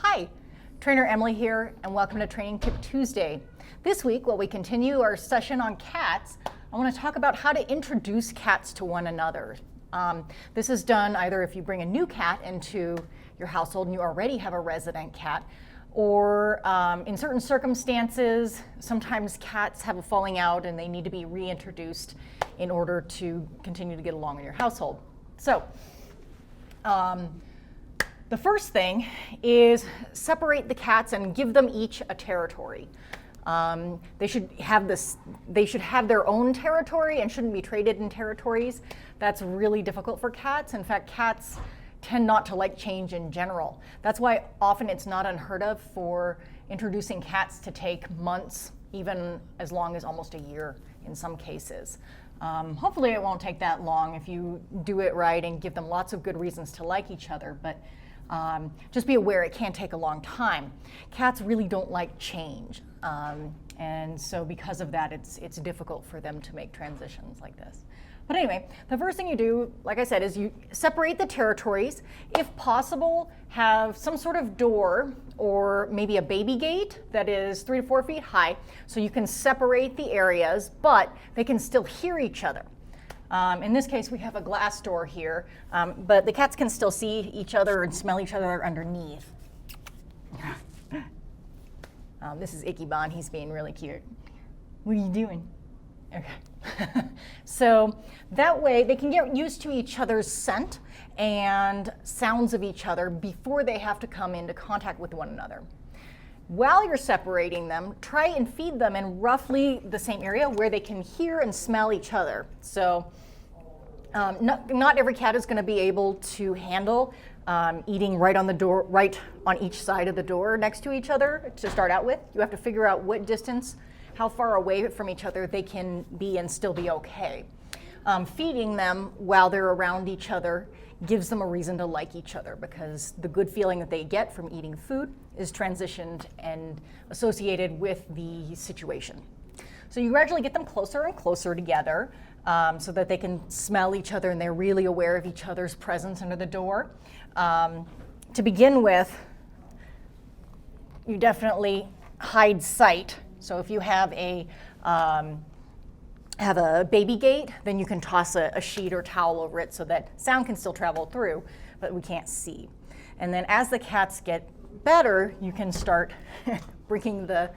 Hi, Trainer Emily here, and welcome to Training Tip Tuesday. This week, while we continue our session on cats, I want to talk about how to introduce cats to one another. This is done either if you bring a new cat into your household and you already have a resident cat, or in certain circumstances, sometimes cats have a falling out and they need to be reintroduced in order to continue to get along in your household. So, the first thing is separate the cats and give them each a territory. They should have their own territory and shouldn't be traded in territories. That's really difficult for cats. In fact, cats tend not to like change in general. That's why often it's not unheard of for introducing cats to take months, even as long as almost a year in some cases. Hopefully it won't take that long if you do it right and give them lots of good reasons to like each other, but just be aware it can take a long time. Cats really don't like change, and so because of that, it's difficult for them to make transitions like this. But anyway, the first thing you do, like I said, is you separate the territories. If possible, have some sort of door or maybe a baby gate that is 3 to 4 feet high, so you can separate the areas, but they can still hear each other. In this case, we have a glass door here, but the cats can still see each other and smell each other underneath. This is Ichiban. He's being really cute. What are you doing? Okay. So that way they can get used to each other's scent and sounds of each other before they have to come into contact with one another. While you're separating them, try and feed them in roughly the same area where they can hear and smell each other. So not every cat is going to be able to handle eating right on the door, right on each side of the door next to each other to start out with. You have to figure out what distance, how far away from each other they can be and still be okay. Feeding them while they're around each other gives them a reason to like each other, because the good feeling that they get from eating food is transitioned and associated with the situation. So you gradually get them closer and closer together so that they can smell each other and they're really aware of each other's presence under the door. To begin with, you definitely hide sight. So if you have a baby gate, then you can toss a sheet or towel over it so that sound can still travel through, but we can't see. And then as the cats get better, you can start bringing the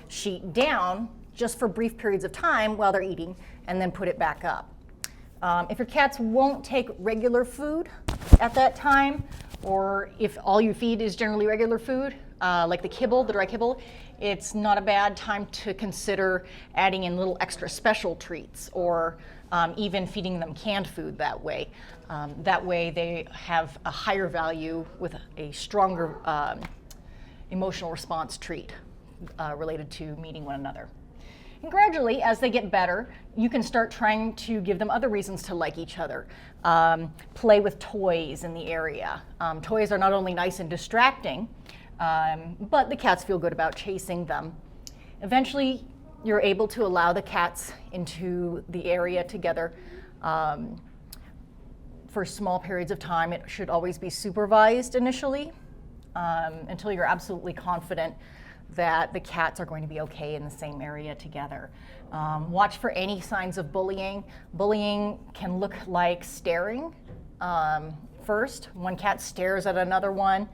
sheet down just for brief periods of time while they're eating, and then put it back up. If your cats won't take regular food at that time, or if all you feed is generally regular food, like the kibble, the dry kibble, it's not a bad time to consider adding in little extra special treats, or even feeding them canned food that way. That way they have a higher value with a stronger emotional response treat related to meeting one another. And gradually, as they get better, you can start trying to give them other reasons to like each other. Play with toys in the area. Toys are not only nice and distracting, but the cats feel good about chasing them. Eventually, you're able to allow the cats into the area together for small periods of time. It should always be supervised initially until you're absolutely confident that the cats are going to be okay in the same area together. Watch for any signs of bullying. Bullying can look like staring first. One cat stares at another one.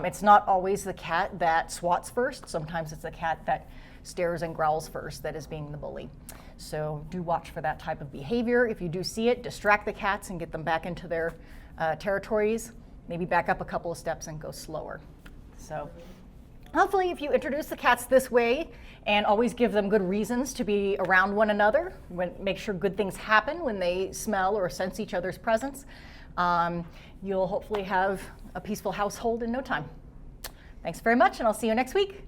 It's not always the cat that swats first. Sometimes it's the cat that stares and growls first that is being the bully. So do watch for that type of behavior. If you do see it, distract the cats and get them back into their territories. Maybe back up a couple of steps and go slower. So hopefully if you introduce the cats this way and always give them good reasons to be around one another, make sure good things happen when they smell or sense each other's presence, you'll hopefully have a peaceful household in no time. Thanks very much, and I'll see you next week.